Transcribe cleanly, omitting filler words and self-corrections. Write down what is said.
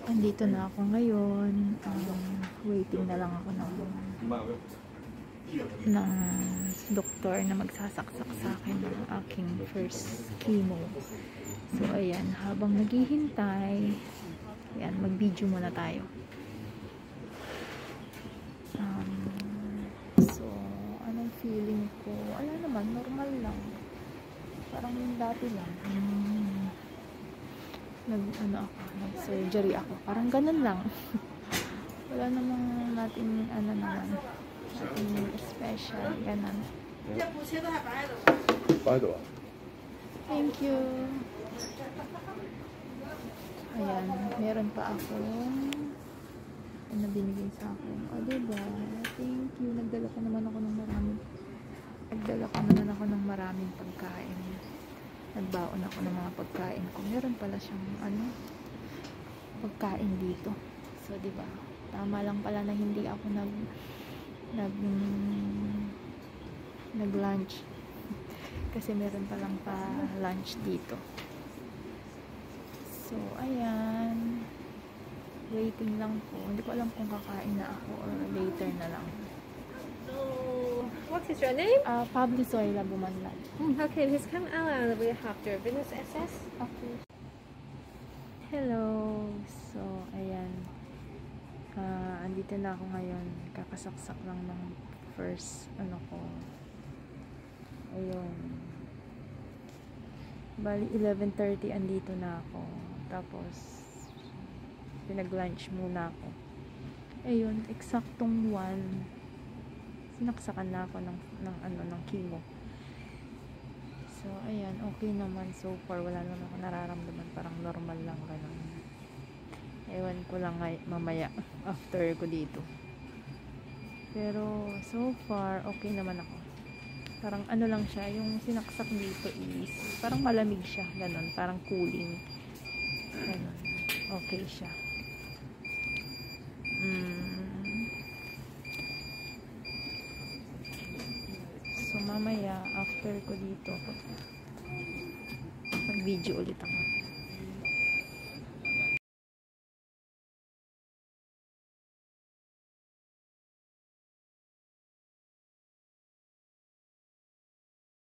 Andito na ako ngayon. Waiting na lang ako ng doktor na magsasaksak sa akin ng aking first chemo. So ayan, habang naghihintay, ayan, mag-video muna tayo. So anong feeling ko? Wala naman, normal lang. Parang yung dati lang. Nag-surgery ako. Parang ganun lang. Wala namang natin naman. Special, ganun. Thank you. Ayan, meron pa ako na binigay sa akin. O, diba? Thank you. Nagdala ko naman ako ng maraming pagkain. Nagbaon ako ng mga pagkain ko. Meron pala siyang pagkain dito. So, diba? Tama lang pala na hindi ako nag-lunch. Kasi meron palang pa-lunch dito. So, ayan. Waiting lang po. Hindi ko alam kung kakain na ako or later na lang. So, what is your name? Pablo Zoila Bumanlan. Okay, please come out. We have your business access. Okay. Hello. So, ayan. Andito na ako ngayon. Kakasaksak lang ng first, ko. Ayun. Bali, 11:30 andito na ako. Tapos, pinag-lunch muna ako. Ayun, eksaktong 1. Sinaksakan na ako ng chemo. So, ayan, okay naman so far. Wala naman ako nararamdaman. Parang normal lang ganun. Ewan ko lang mamaya after ko dito. Pero, so far, okay naman ako. Parang lang siya, yung sinaksak dito is, parang malamig siya, ganun. Parang cooling. Ganun. Okay siya. So mamaya after ko dito mag-video ulit ako.